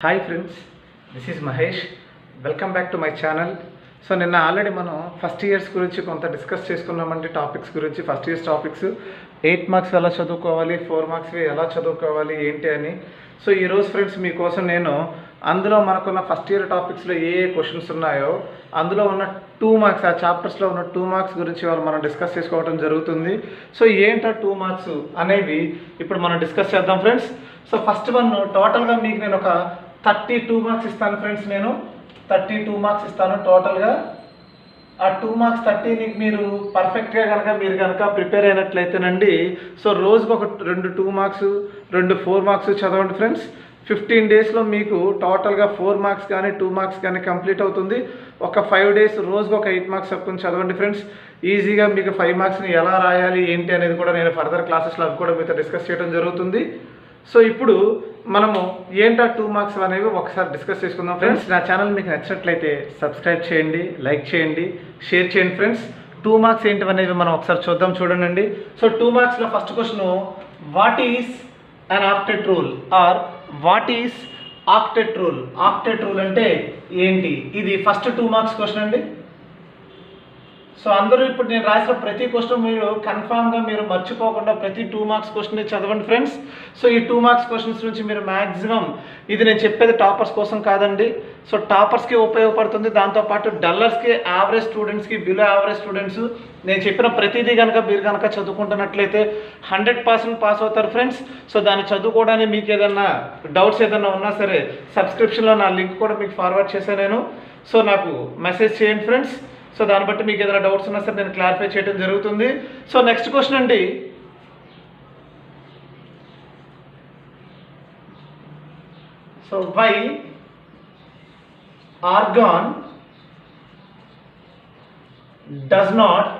Hi friends, this is Mahesh. Welcome back to my channel. So నిన్న already మనం first years గురించి కొంత discuss చేసుకున్నామంటే టాపిక్స్ గురించి. ఫస్ట్ ఇయర్స్ టాపిక్స్ 8 మార్క్స్ ఎలా చదువుకోవాలి, 4 మార్క్స్వి ఎలా చదువుకోవాలి ఏంటి అని. సో ఈరోజు ఫ్రెండ్స్ మీకోసం నేను అందులో మనకున్న ఫస్ట్ ఇయర్ టాపిక్స్లో ఏ క్వశ్చన్స్ ఉన్నాయో అందులో ఉన్న 2 మార్క్స్, ఆ చాప్టర్స్లో ఉన్న 2 మార్క్స్ గురించి వాళ్ళు మనం డిస్కస్ చేసుకోవడం జరుగుతుంది. సో ఏంటో 2 మార్క్స్ అనేవి ఇప్పుడు మనం డిస్కస్ చేద్దాం ఫ్రెండ్స్. సో ఫస్ట్ వన్ టోటల్గా మీకు నేను ఒక 32 మార్క్స్ ఇస్తాను ఫ్రెండ్స్. నేను 32 మార్క్స్ ఇస్తాను టోటల్గా. ఆ 2 మార్క్స్ 30ని మీరు పర్ఫెక్ట్గా మీరు కనుక ప్రిపేర్ అయినట్లయితేనండి, సో రోజుకు ఒక 2 మార్క్స్ 2 4 మార్క్స్ చదవండి ఫ్రెండ్స్. 15 డేస్లో మీకు టోటల్గా 4 మార్క్స్ కానీ 2 మార్క్స్ కానీ కంప్లీట్ అవుతుంది. ఒక 5 డేస్ రోజుకు ఒక 8 మార్క్స్ చెప్పుకొని చదవండి ఫ్రెండ్స్. ఈజీగా మీకు 5 మార్క్స్ని ఎలా రాయాలి ఏంటి అనేది కూడా నేను ఫర్దర్ క్లాసెస్లో అవి కూడా మీతో డిస్కస్ చేయడం జరుగుతుంది. సో ఇప్పుడు మనము ఏంటా 2 మార్క్స్ అనేవి ఒకసారి డిస్కస్ చేసుకుందాం ఫ్రెండ్స్. నా ఛానల్ మీకు నచ్చినట్లయితే సబ్స్క్రైబ్ చేయండి, లైక్ చేయండి, షేర్ చేయండి ఫ్రెండ్స్. 2 మార్క్స్ ఏంటివనేవి మనం ఒకసారి చూడండి. సో 2 మార్క్స్లో first question, what is an octet rule or what is octet rule? Octet rule అంటే ఏంటి? ఇది ఫస్ట్ 2 మార్క్స్ క్వశ్చన్ అండి. సో అందరూ ఇప్పుడు నేను రాసిన ప్రతి క్వశ్చన్ మీరు కన్ఫామ్గా మీరు మర్చిపోకుండా ప్రతి 2 మార్క్స్ క్వశ్చన్ చదవండి ఫ్రెండ్స్. సో ఈ 2 మార్క్స్ క్వశ్చన్స్ నుంచి మీరు మ్యాక్సిమం, ఇది నేను చెప్పేది టాపర్స్ కోసం కాదండి, సో టాపర్స్కి ఉపయోగపడుతుంది. దాంతోపాటు డల్లర్స్కి, యావరేజ్ స్టూడెంట్స్కి, బిలో యావరేజ్ స్టూడెంట్స్ నేను చెప్పిన ప్రతిదీ కనుక మీరు కనుక చదువుకుంటున్నట్లయితే 100% పాస్ అవుతారు ఫ్రెండ్స్. సో దాన్ని చదువుకోవడానికి మీకు ఏదన్నా డౌట్స్ ఏదన్నా ఉన్నా సరే సబ్స్క్రిప్షన్లో నా లింక్ కూడా మీకు ఫార్వర్డ్ చేశాను నేను. సో నాకు మెసేజ్ చేయండి ఫ్రెండ్స్. సో దాన్ని బట్టి మీకు ఏదైనా డౌట్స్ ఉన్నా సరే నేను క్లారిఫై చేయడం జరుగుతుంది. సో నెక్స్ట్ క్వశ్చన్ అండి, so why argon does not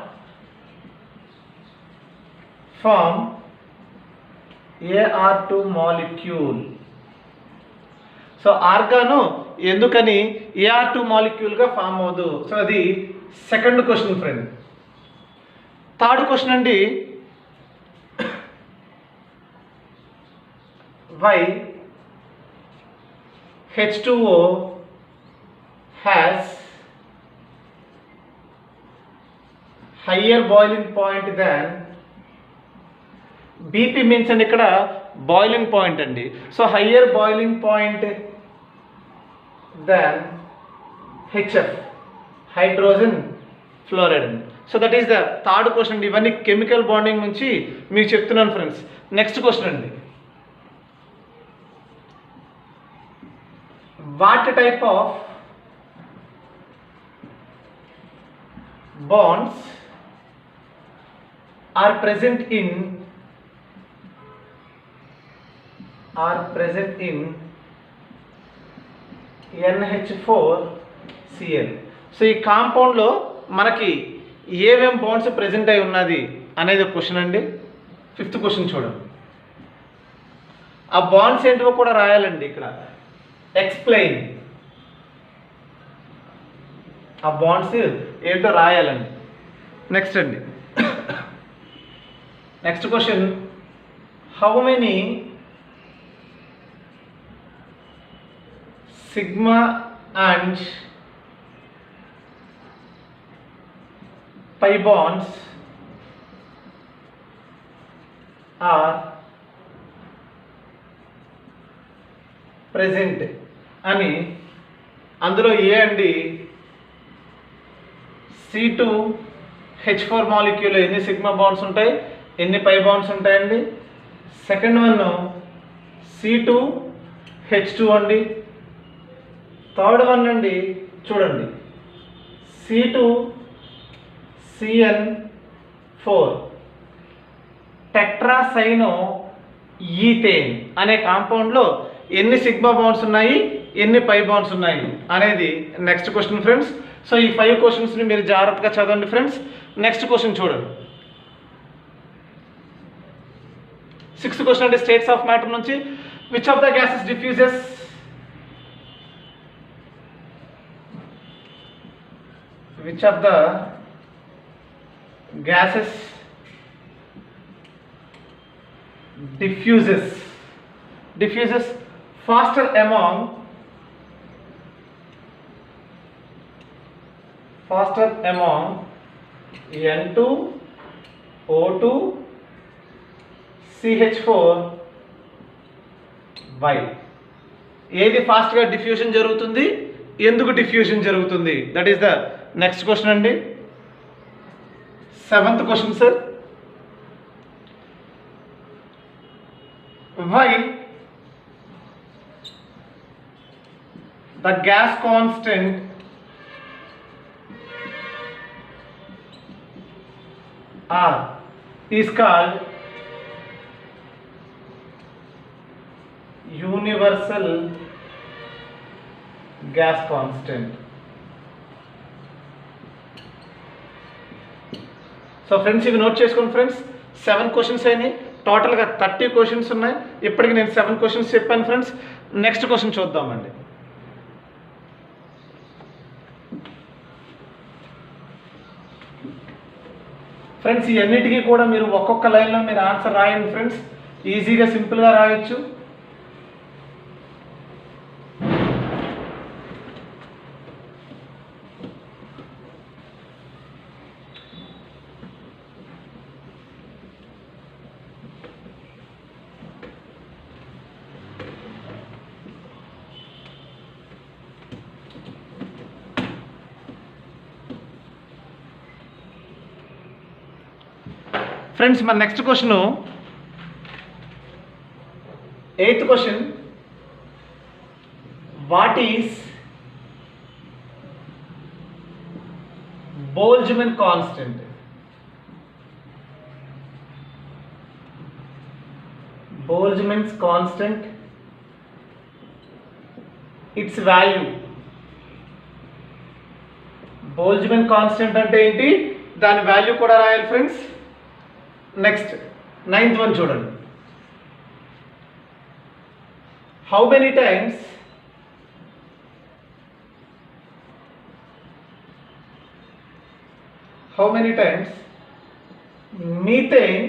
form AR2 molecule? So argon ఎందుకని AR2 మాలిక్యూల్గా ఫామ్ అవ్వదు? సో అది second question friend. Third question అండి, why H2O has higher boiling point than BP means అండి ఇక్కడ బాయిలింగ్ పాయింట్ అండి. So higher boiling point than HF, hydrogen fluoride. So that is the third question అండి. ఇవన్నీ chemical bonding నుంచి మీకు చెప్తున్నాను friends. Next question అండి, what type of bonds are present in NH4Cl? So ఈ కాంపౌండ్లో మనకి ఏమేం బాండ్స్ ప్రెజెంట్ అయి ఉన్నది అనేది క్వశ్చన్ అండి. ఫిఫ్త్ క్వశ్చన్ చూడండి. ఆ బాండ్స్ ఏంటో కూడా రాయాలండి ఇక్కడ. ఎక్స్ప్లెయిన్, ఆ బాండ్స్ ఏంటో రాయాలండి. నెక్స్ట్ అండి, next question, how many sigma and pi bonds are present అని అందులో ఏ అండి, C2H4 మాలిక్యూల్ ఎన్ని సిగ్మా బాండ్స్ ఉంటాయి, ఎన్ని పై బాండ్స్ ఉంటాయండి? సెకండ్ వన్ C2H2 అండి. థర్డ్ వన్ అండి చూడండి, C2CN4 టెట్రాసైనో ఈథేన్ అనే కాంపౌండ్లో ఎన్ని సిగ్మా బాండ్స్ ఉన్నాయి, ఎన్ని పై బాండ్స్ ఉన్నాయి అనేది నెక్స్ట్ క్వశ్చన్ ఫ్రెండ్స్. సో ఈ 5 క్వశ్చన్స్ని మీరు జాగ్రత్తగా చదవండి ఫ్రెండ్స్. నెక్స్ట్ క్వశ్చన్ చూడండి, 6th క్వశ్చన్ అంటే స్టేట్స్ ఆఫ్ మ్యాటర్ నుంచి, which of the gases diffuses? Which of the gases diffuses faster among faster among N2, O2, CH4, why? ఏది ఫాస్ట్గా డిఫ్యూషన్ జరుగుతుంది, ఎందుకు డిఫ్యూషన్ జరుగుతుంది? That is the next question అండి. 7th question sir. Why the gas constant R is called universal gas constant? So friends ఇవి note చేసుకోండి friends. 7 questions అయినాయి, టోటల్గా 30 క్వశ్చన్స్ ఉన్నాయి. ఇప్పటికి నేను 7 క్వశ్చన్స్ చెప్పాను ఫ్రెండ్స్. నెక్స్ట్ క్వశ్చన్ చూద్దామండి. ఫ్రెండ్స్ ఇవన్నిటికీ కూడా మీరు ఒక్కొక్క లైన్లో మీరు ఆన్సర్ రాయండి ఫ్రెండ్స్. ఈజీగా సింపుల్గా రాయొచ్చు. ఫ్రెండ్స్ మన next question 8th question. What is Boltzmann constant? Boltzmann's constant, its value. Boltzmann constant అంటే ఏంటి, దాని వాల్యూ కూడా రాయాలి ఫ్రెండ్స్. నెక్స్ట్ 9th వన్ చూడండి. How many times methane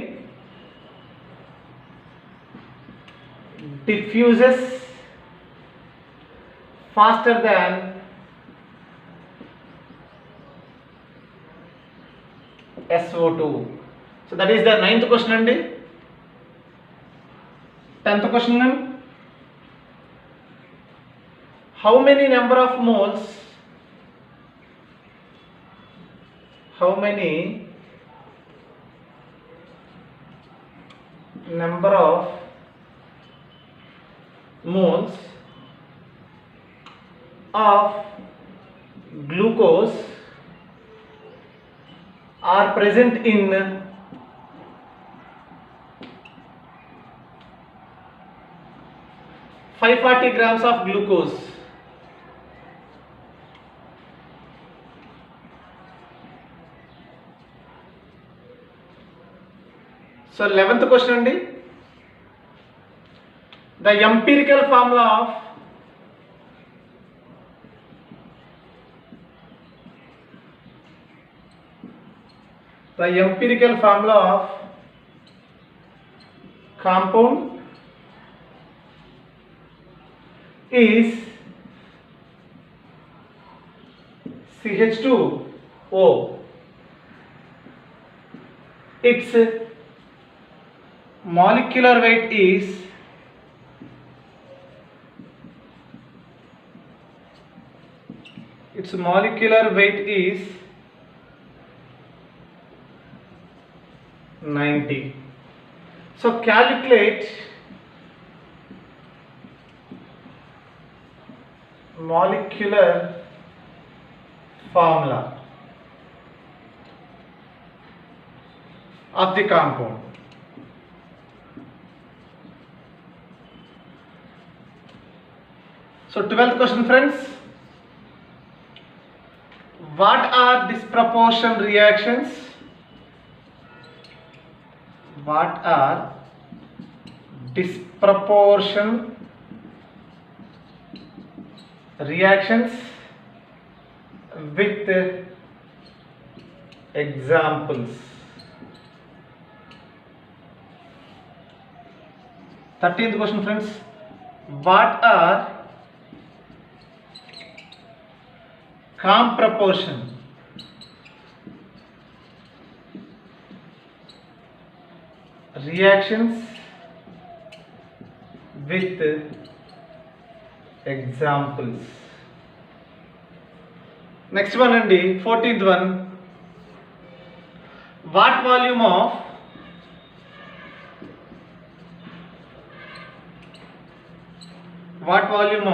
diffuses faster than SO2? So that is the 9th question అండి. 10th question అండి. How many number of moles of glucose are present in 540 grams of glucose? So 11th question అండి. The empirical formula of compound is CH2O. Its molecular weight is 90. So calculate molecular formula of the compound. So 12th question friends. What are disproportion reactions? What are disproportion reactions with examples? 13th question friends. What are comproportion reactions with examples. Next one andi 14th one, what volume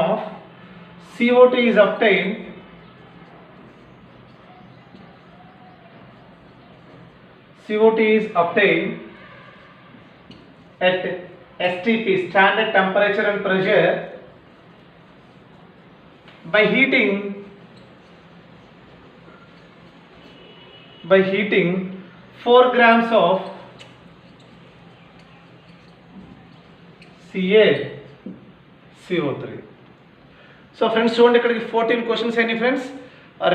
of CO2 is obtained at STP, standard temperature and pressure, by heating 4 grams of CO3. So friends చూడండి, ఇక్కడికి 14 questions అయినాయి friends.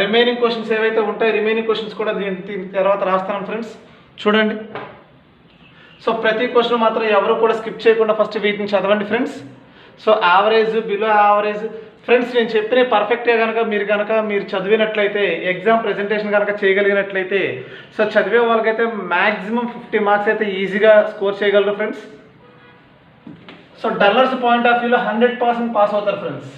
Remaining questions ఏవైతే ఉంటాయి, remaining questions కూడా దీని తర్వాత రాస్తాను friends. చూడండి, సో ప్రతి క్వశ్చన్ మాత్రం ఎవరు కూడా స్కిప్ చేయకుండా ఫస్ట్ వీటిని చదవండి friends. So average, below average friends, నేను చెప్పిన పర్ఫెక్ట్గా కనుక మీరు చదివినట్లయితే, ఎగ్జామ్ ప్రెజెంటేషన్ కనుక చేయగలిగినట్లయితే, సో చదివే వాళ్ళకైతే మ్యాక్సిమం 50 మార్క్స్ అయితే ఈజీగా స్కోర్ చేయగలరు friends. So dullards point of వ్యూలో 100% పాస్ అవుతారు friends.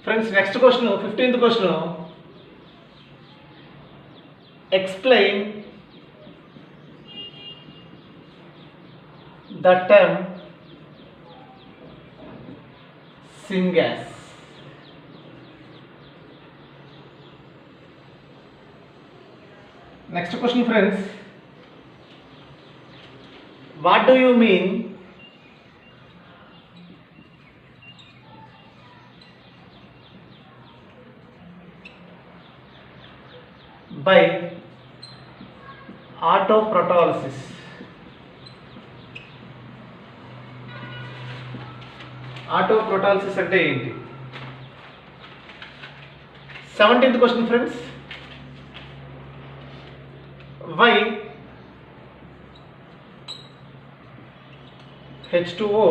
Friends, next question, 15th question. Explain the term syngas. Next question, friends. What do you mean by autoprotolysis? Autoprotolysis అంటే ఏంటి? 17th question friends. Why H2O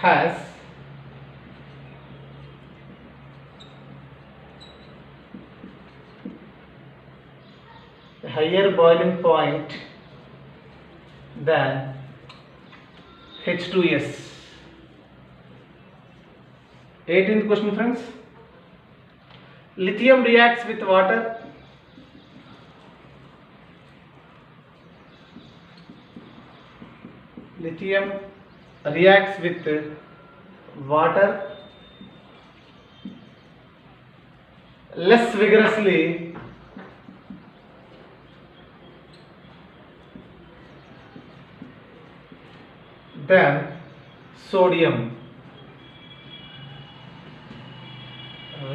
has higher boiling point than H2S? 18th question friends. Lithium reacts with water. Lithium reacts with water less vigorously than sodium.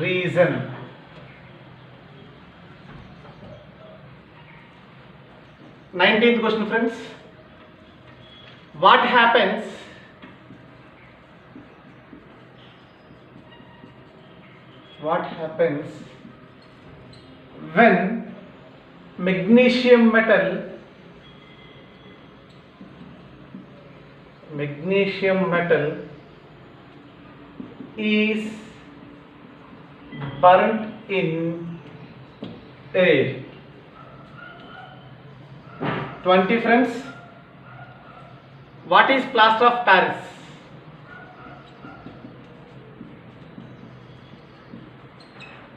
Reason. Nineteenth question friends. What happens when magnesium metal is burnt in air? 20 friends. What is plaster of Paris?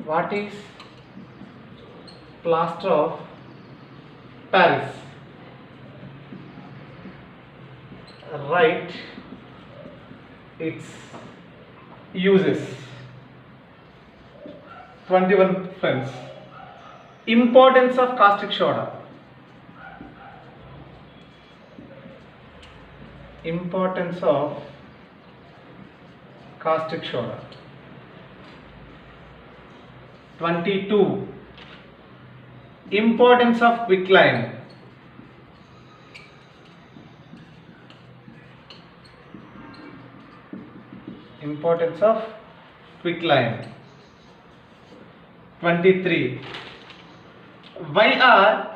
What is plaster of Paris? Write its uses. 21 friends. Importance of caustic soda. Importance of caustic soda. 22. Importance of quicklime. Importance of quicklime. 23. Why are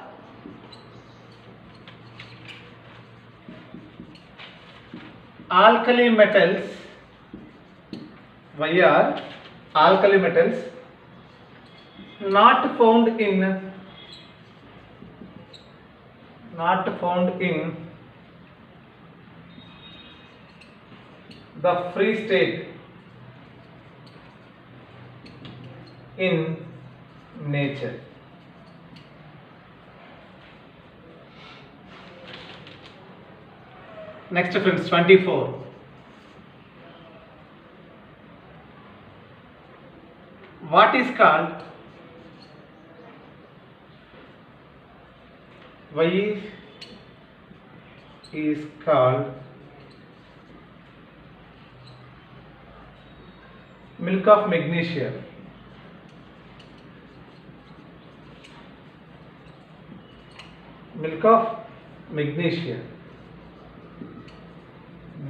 alkali metals not found in the free state in nature? Next friends, 24. What is called milk of magnesia? Milk of magnesia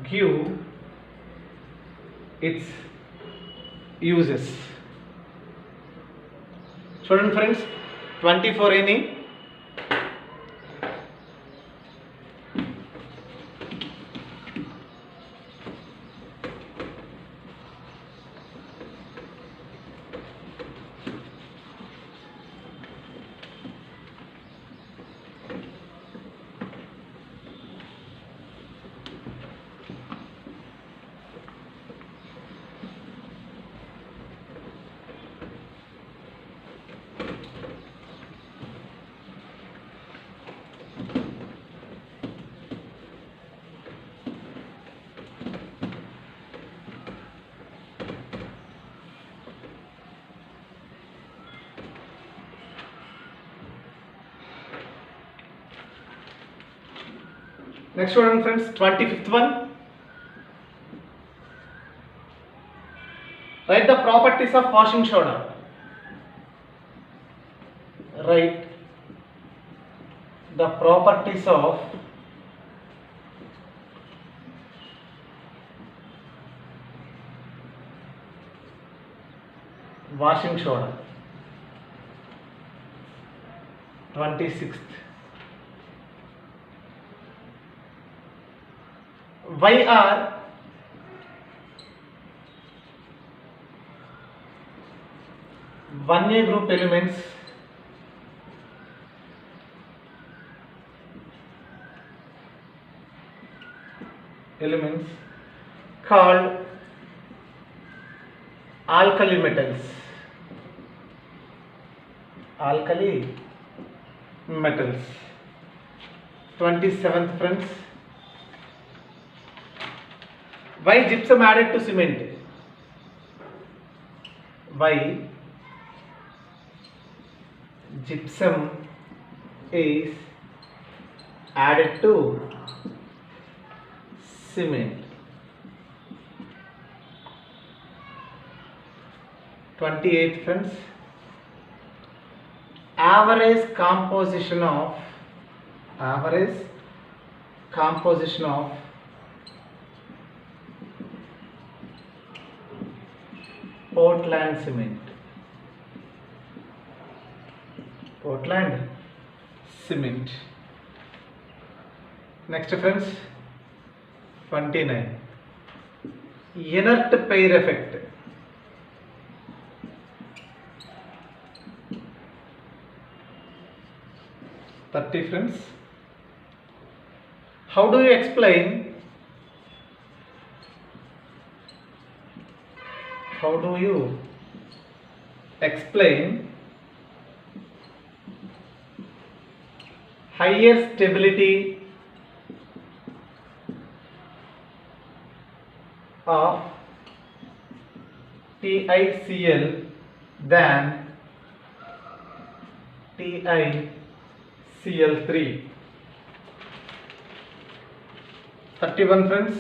give its uses. Student friends, 24 any. Next one friends, 25th one. Write the properties of washing soda. Write the properties of washing soda. 26th. Why are Vanya group elements called alkali metals? Alkali metals. 27th friends. Why gypsum added to cement? Why gypsum is added to cement? 28 friends. Average composition of Portland cement. Next friends, 29. Inert pair effect. 30 friends. How do you explain higher stability of TiCl than TiCl3? 31 friends.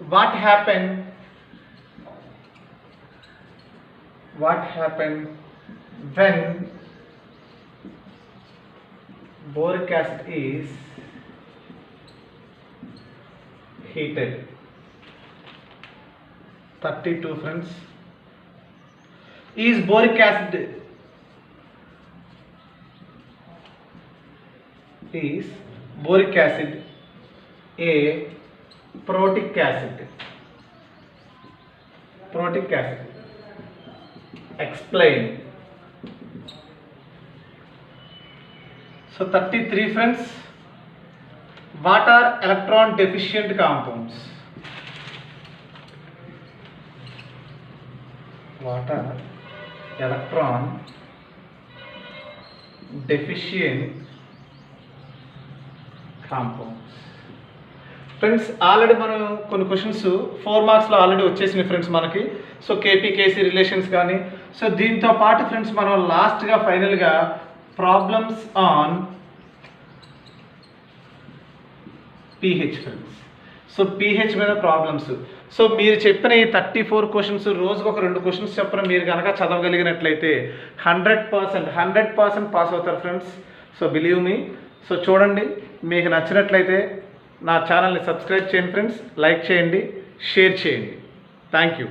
what happened when boric acid is heated? 32 friends. Is boric acid a protic acid? Explain. So 33 friends. What are electron deficient compounds? What are electron deficient compounds? Friends already మనం కొన్ని questions 4 మార్క్స్లో already వచ్చేసినాయి friends మనకి. So కేపీకేసీ relations కానీ. So దీంతో పాటు friends మనం లాస్ట్గా ఫైనల్గా problems on pH friends. So pH మీద ప్రాబ్లమ్స్. సో మీరు చెప్పిన ఈ 34 క్వశ్చన్స్ రోజుకు ఒక 2 క్వశ్చన్స్ చెప్పిన మీరు కనుక చదవగలిగినట్లయితే 100% పాస్ అవుతారు friends. So believe me. So చూడండి, మీకు నచ్చినట్లయితే నా ఛానల్ని సబ్స్క్రైబ్ చేయండి ఫ్రెండ్స్, లైక్ చేయండి, షేర్ చేయండి. Thank you.